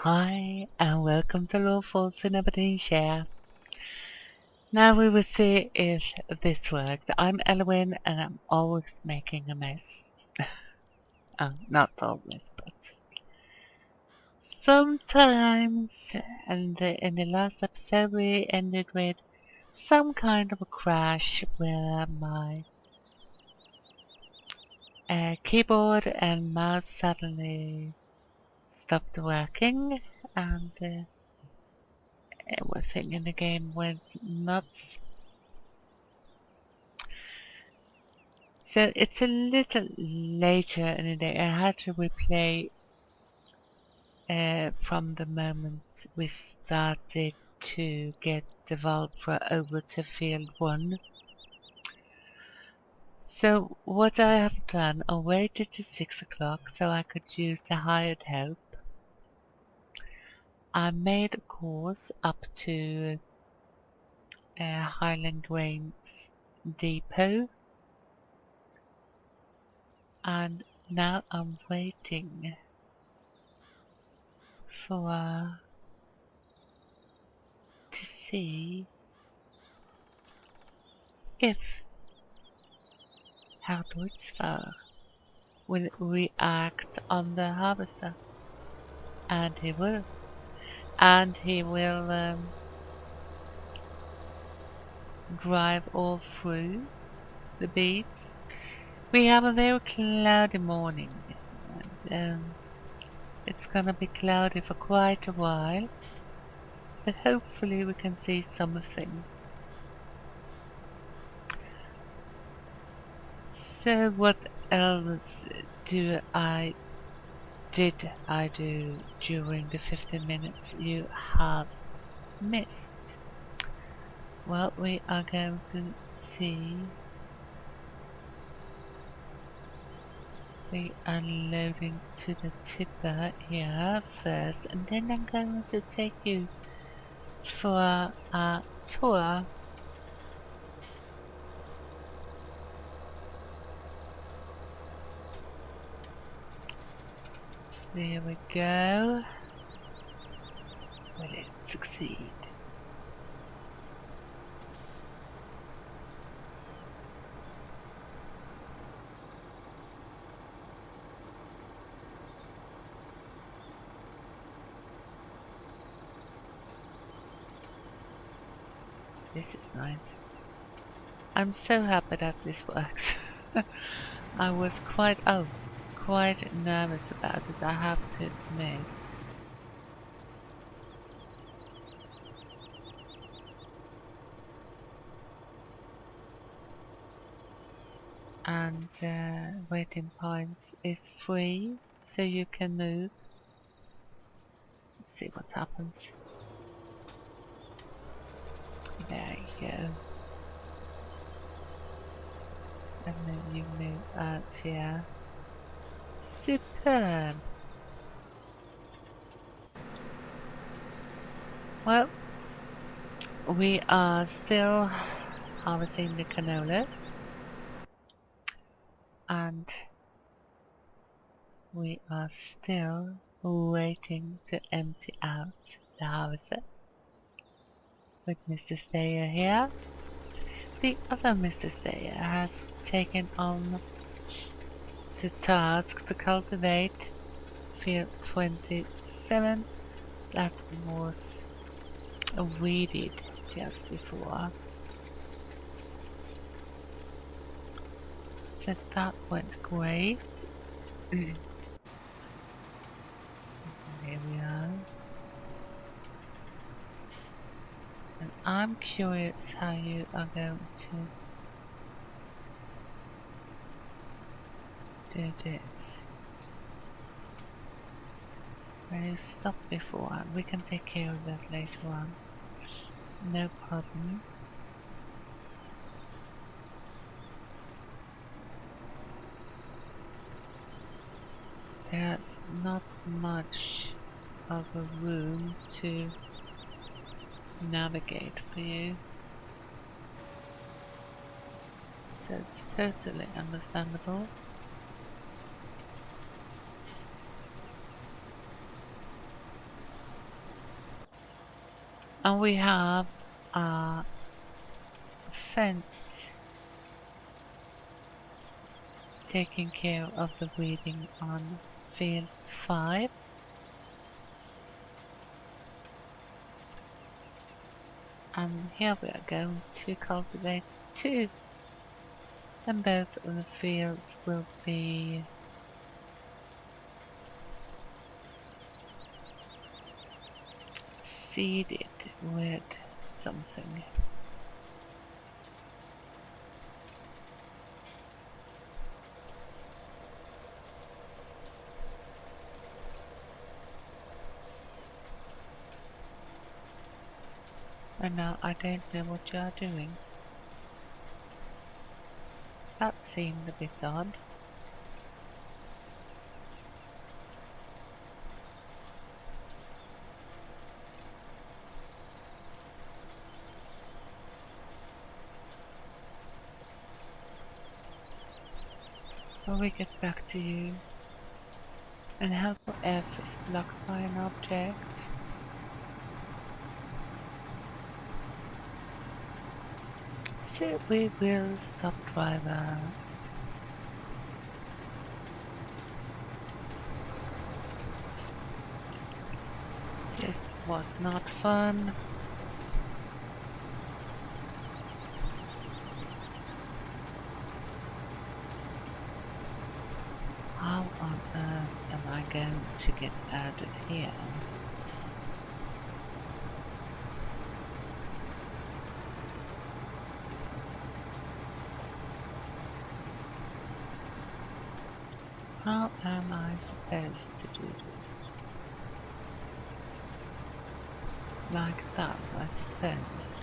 Hi, and welcome to Lawfolds Aberdeenshire. Now we will see if this works. I'm Elowin, and I'm always making a mess. Not always, but sometimes. And in the last episode we ended with some kind of a crash where my keyboard and mouse suddenly stopped working, and everything in the game went nuts. So it's a little later in the day. I had to replay from the moment we started to get the Valtra over to field 1. So what I have done, I waited to 6 o'clock so I could use the hired help. I made a course up to Highland Grains Depot, and now I'm waiting for to see if how Deutschfar will react on the harvester, and he will, drive all through the beets. We have a very cloudy morning, and it's gonna be cloudy for quite a while, but hopefully we can see something. So what else did I do during the 15 minutes you have missed? Well, we are going to see the unloading to the tipper here first, and then I'm going to take you for a tour. There we go. Will it succeed? This is nice. I'm so happy that this works. I was quite nervous about it, I have to admit. And waiting point is free, so you can move. Let's see what happens. There you go. And then you move out here. Superb! Well, we are still harvesting the canola, and we are still waiting to empty out the harvester with Mr. Stayer here. The other Mr. Stayer has taken on the task to cultivate field 27 that was weeded just before. So that went great. Here we are. And I'm curious how you are going to do this. When you stop before, we can take care of that later on. No problem. There's not much of a room to navigate for you, so it's totally understandable. And we have a fence taking care of the weeding on field 5. And here we are going to cultivate 2. And both of the fields will be seeded with something. And now I don't know what you are doing. That seemed a bit odd. When we get back to you. And helper F is blocked by an object. So we will stop driver. This was not fun. How on earth am I going to get out of here? How am I supposed to do this? Like that, I suppose.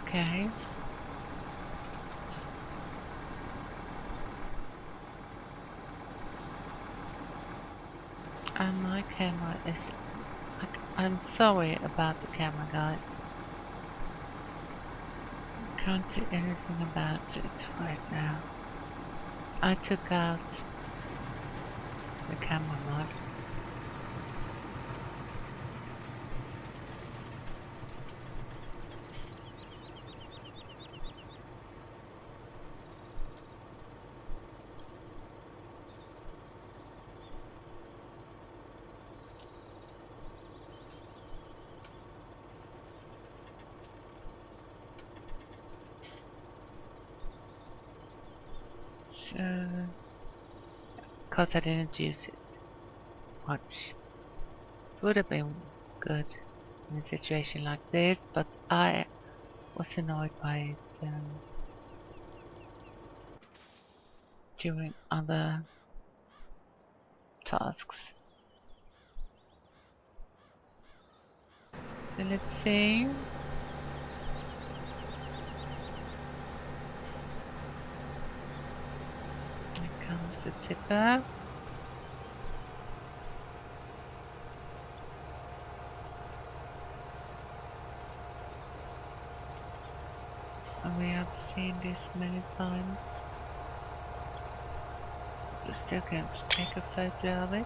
Okay. And my camera is... I'm sorry about the camera, guys. Can't do anything about it right now. I took out the camera mod. Because I didn't use it much. It would have been good in a situation like this, but I was annoyed by it during other tasks. So let's see. Here comes the tipper. And we have seen this many times. We're still going to take a photo of it.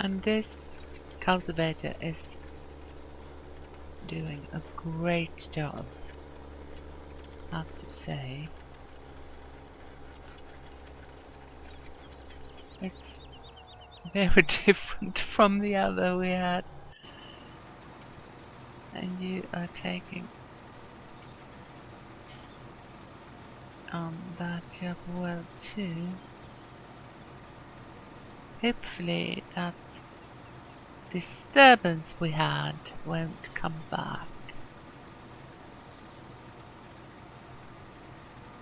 And this cultivator is doing a great job, I have to say. It's very different from the other we had. And you are taking that job well too. Hopefully that disturbance we had won't come back.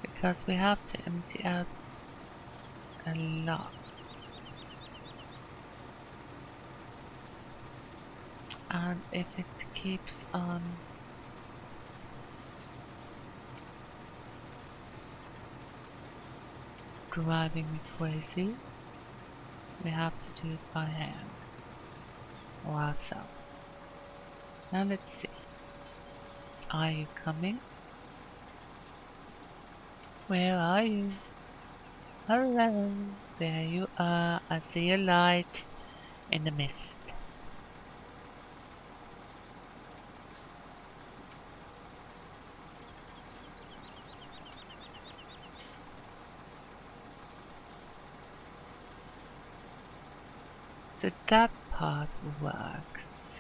Because we have to empty out a lot. And if it keeps on driving me crazy, we have to do it by hand or ourselves. Now let's see. Are you coming? Where are you? Hello, there you are. I see a light in the mist. So that part works.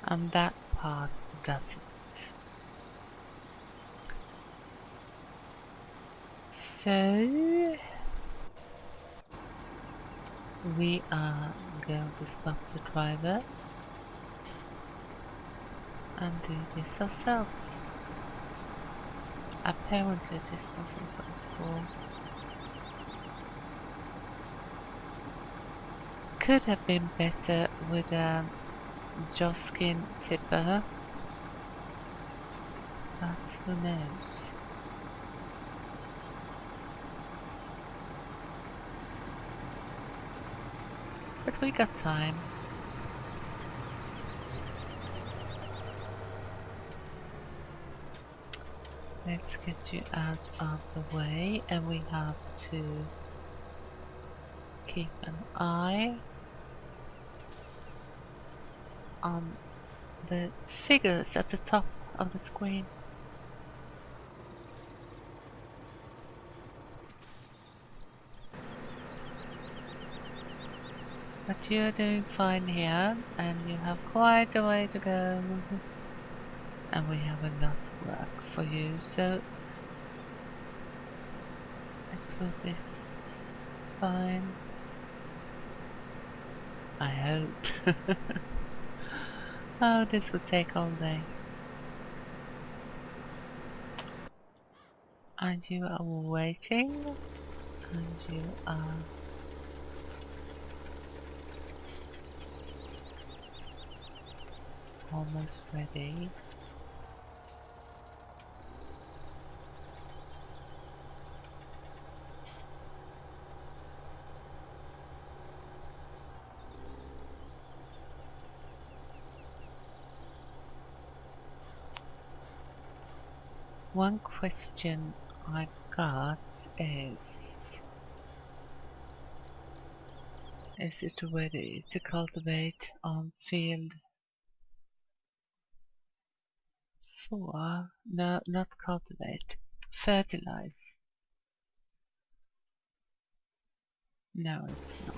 And that part doesn't. So we are going to stop the driver and do this ourselves. Apparently this doesn't work for. Could have been better with a Joskin tipper, but who knows. But we got time. Let's get you out of the way, and we have to keep an eye on the figures at the top of the screen. But you're doing fine here, and you have quite a way to go. And we have a lot of work for you, so it will be fine. I hope. Oh, this would take all day. And you are waiting, and you are almost ready. One question I got is it ready to cultivate on field 4? No, not cultivate. Fertilize. No, it's not.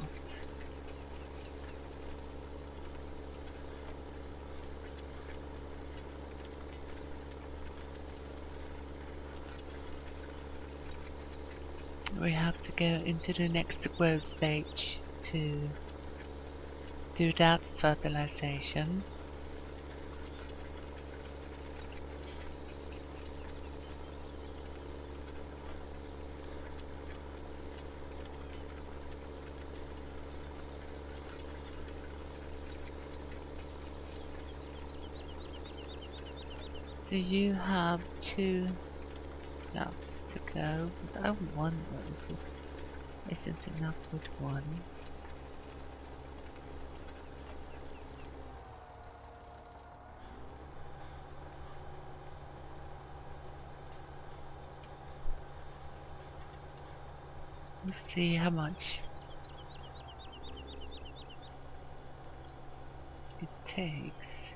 We have to go into the next growth stage to do that fertilization. So you have 2 laps to go, but I wonder if it isn't enough with 1. We'll see how much it takes.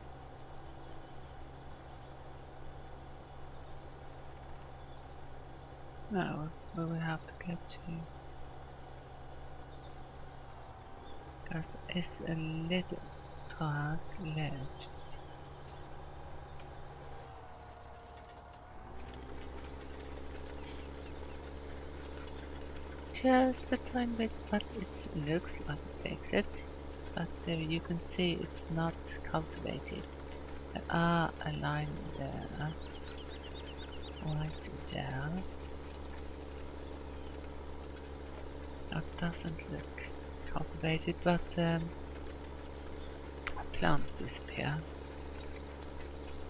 No, we will have to get to. Because it's a little path left. Just a tiny bit, but it looks like it takes it. But you can see it's not cultivated. There are a line there, right there. That doesn't look cultivated, but plants disappear.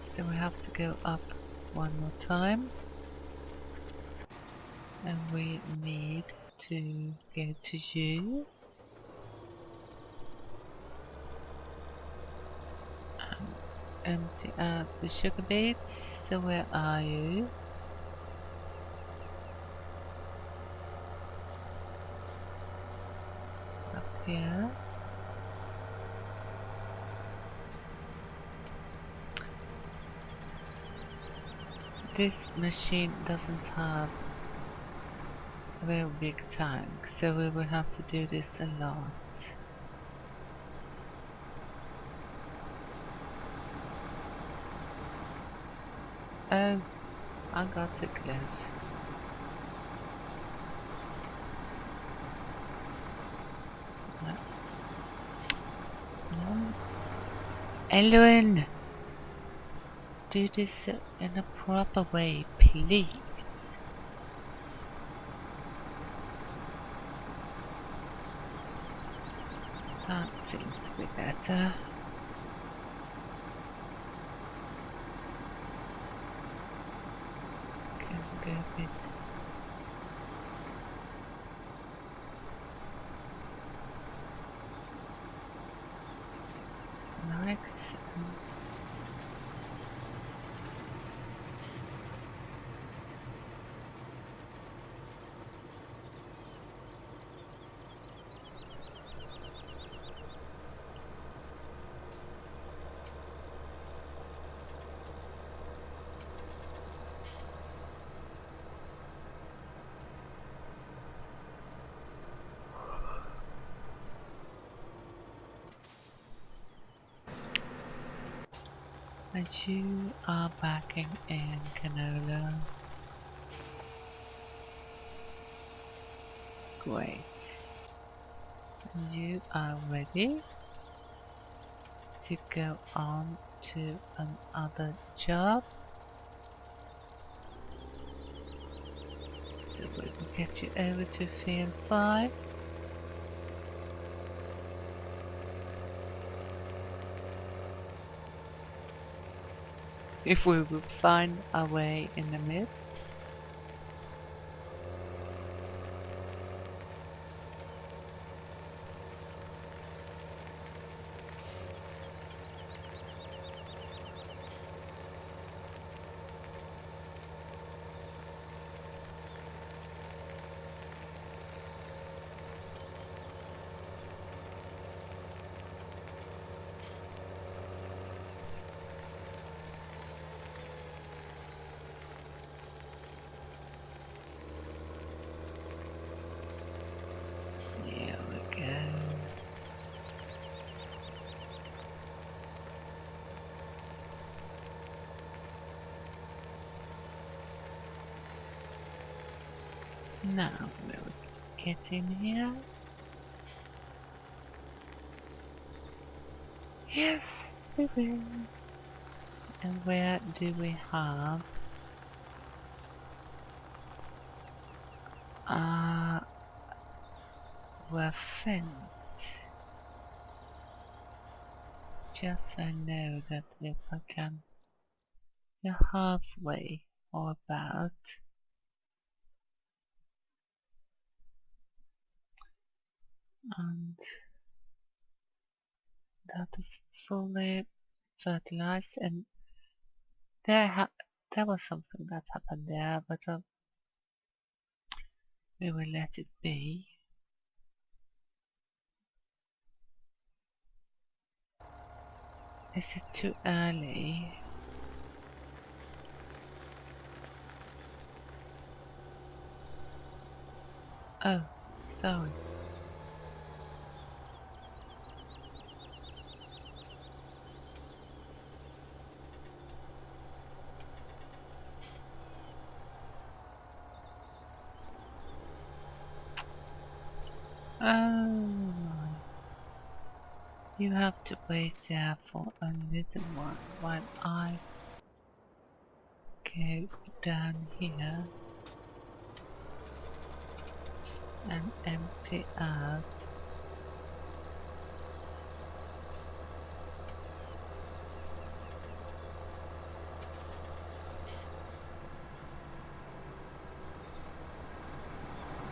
So we have to go up one more time. And we need to go to you. Empty out the sugar beets. So where are you? Up here. This machine doesn't have a very big tank, so we will have to do this a lot. Oh, I got too close. No. Elowin! Do this in a proper way, please. That seems to be better. Can go a bit. Likes. And you are backing in canola. Great. And you are ready to go on to another job. So we will get you over to field 5. If we will find our way in the mist. Here we go. Now we'll get in here. Yes, we will. And where do we have? We're fenced. Just so I know that if I can go halfway or about, and that is fully fertilized, and there was something that happened there, but we will let it be. Is it too early? Oh, sorry. Oh my. You have to wait there for a little while I go down here and empty out.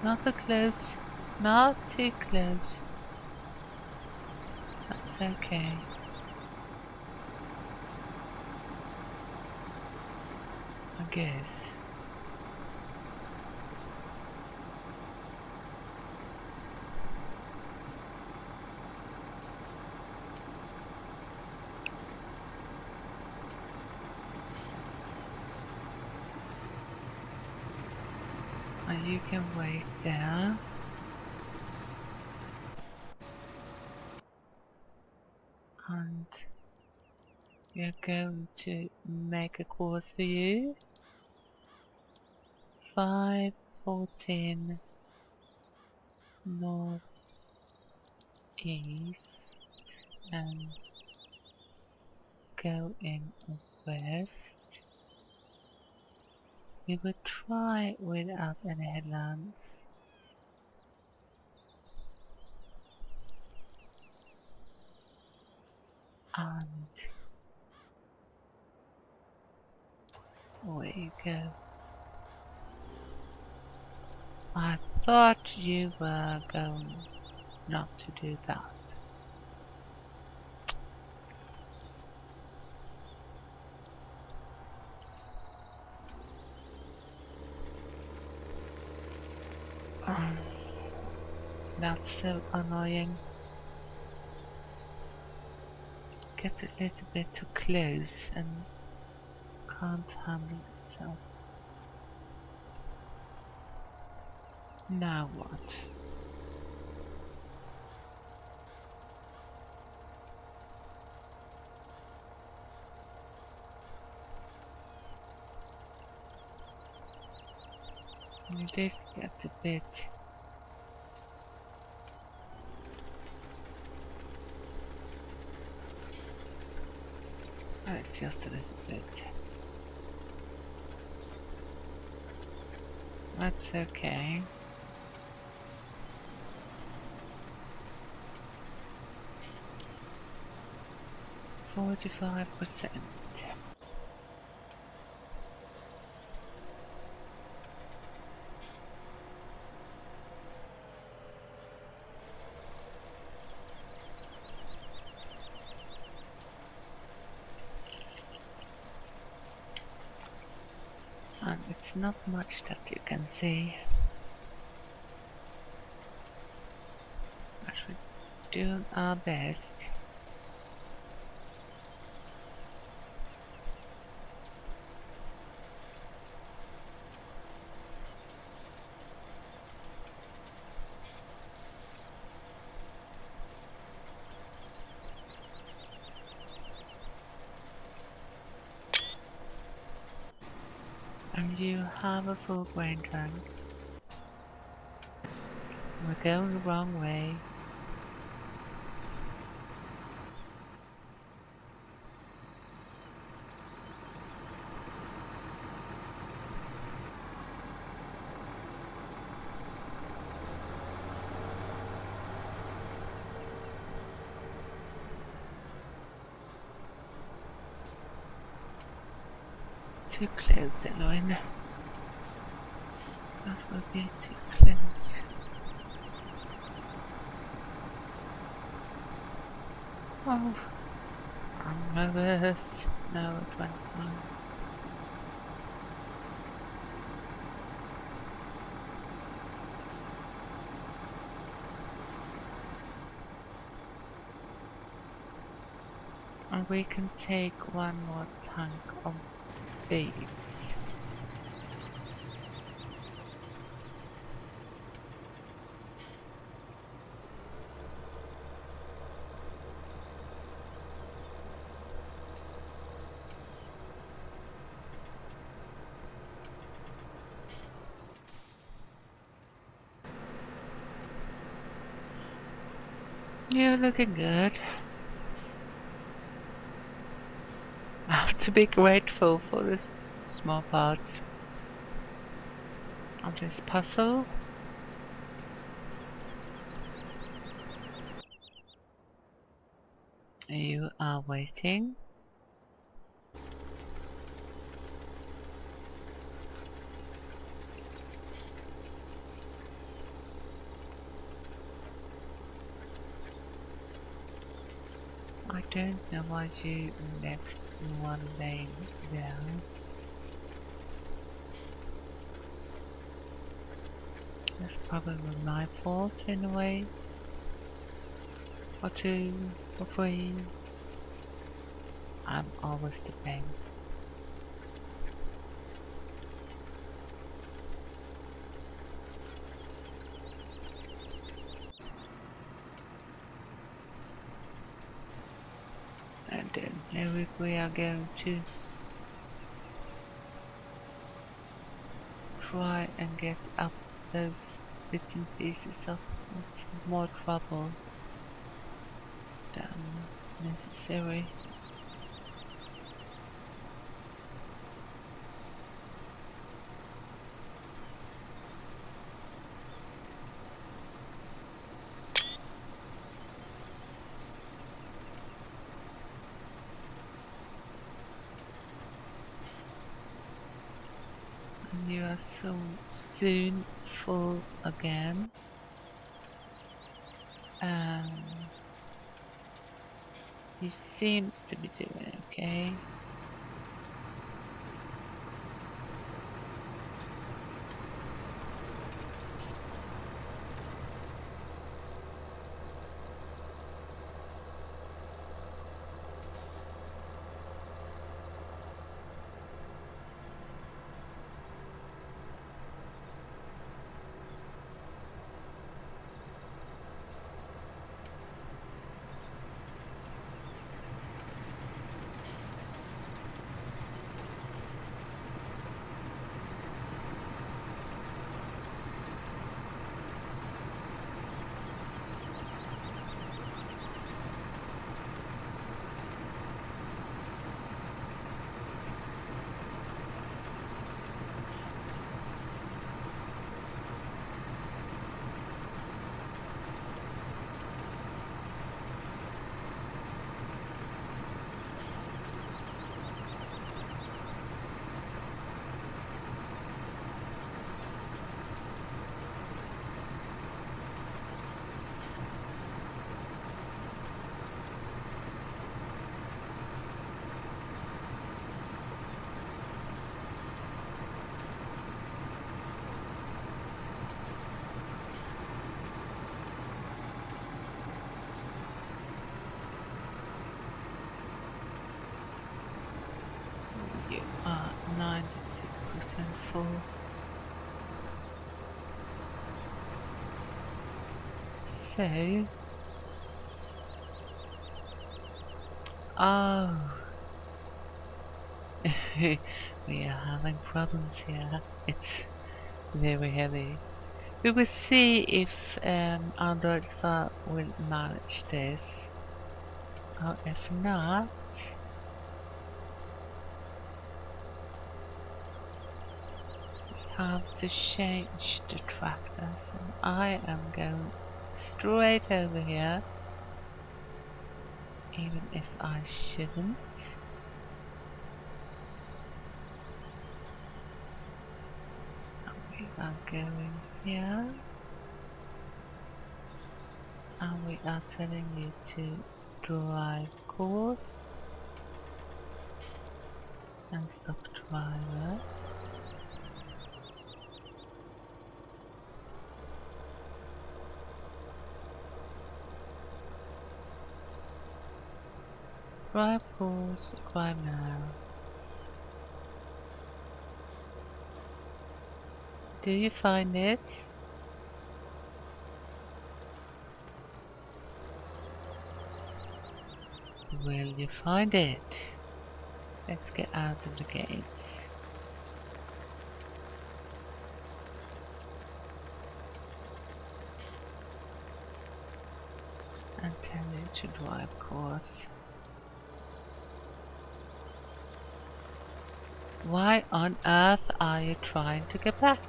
Not too close. Not too close. That's okay. I guess. And you can wait there. And we are going to make a course for you. 514 north east and go in west. We will try without any headlamps. And away you go. I thought you were going not to do that. That's so annoying. Get a little bit too close and can't handle itself. Now what? You did get a bit. Just a little bit. That's okay. %45. And it's not much that you can see. But we're doing our best. And you have a full grain tank. We're going the wrong way. Too close, Elowin. That will be too close. Oh, I'm nervous. No, it went fine. And we can take one more tank of beads. You're looking good. I have to be grateful for this small parts of this puzzle. You are waiting. I don't know why you left one lane there. That's probably my fault in a way. Or two, or three. I'm always to blame. And then now we are going to try and get up those bits and pieces of it's more trouble than necessary. And you are so soon full again. He seems to be doing okay. You are 96% full. So, oh, we are having problems here. It's very heavy. We will see if Android Spa will manage this. Or if not, we have to change the tractor. So I am going straight over here, even if I shouldn't. We are going here, and we are telling you to drive course and stop driver. Drive course, drive now. Do you find it? Will you find it? Let's get out of the gates. And tell you to drive course. Why on earth are you trying to get back?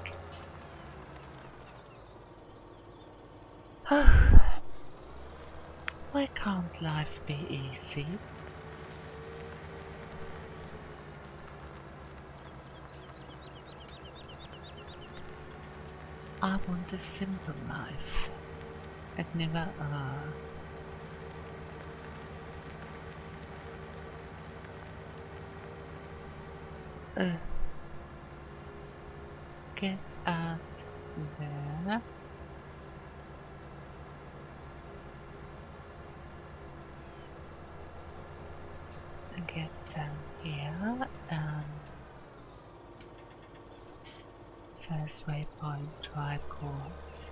Why can't life be easy? I want a simple life. It never get out there. And get down here and first waypoint drive course.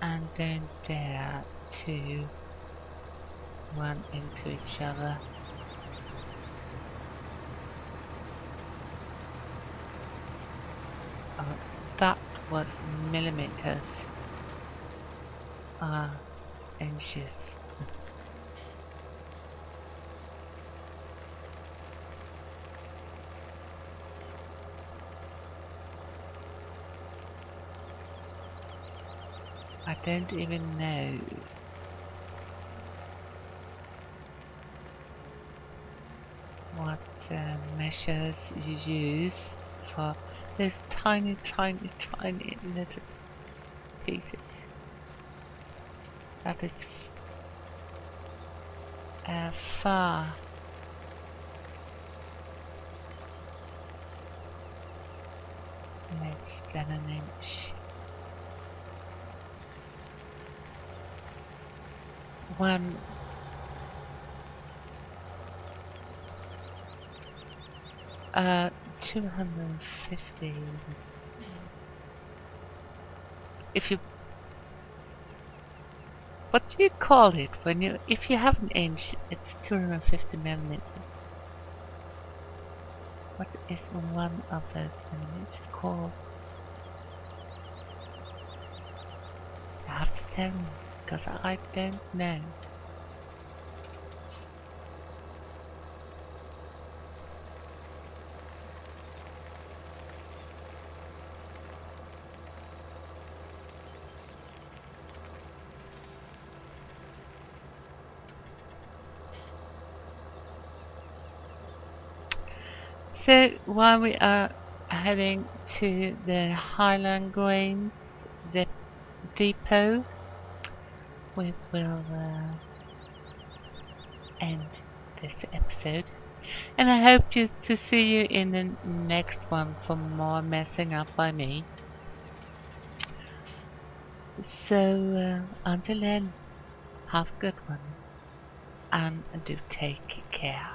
And don't dare to run into each other. Oh, that was millimeters. Inches. I don't even know what measures you use for those tiny little pieces. That is far. Less than an inch. One 250. If you, what do you call it when you, if you have an inch, it's 250 millimeters. What is one of those millimeters called? You have to tell me, because I don't know. So while we are heading to the Highland Grains depot, we will end this episode, and I hope to see you in the next one for more messing up by me. So until then, have a good one and do take care.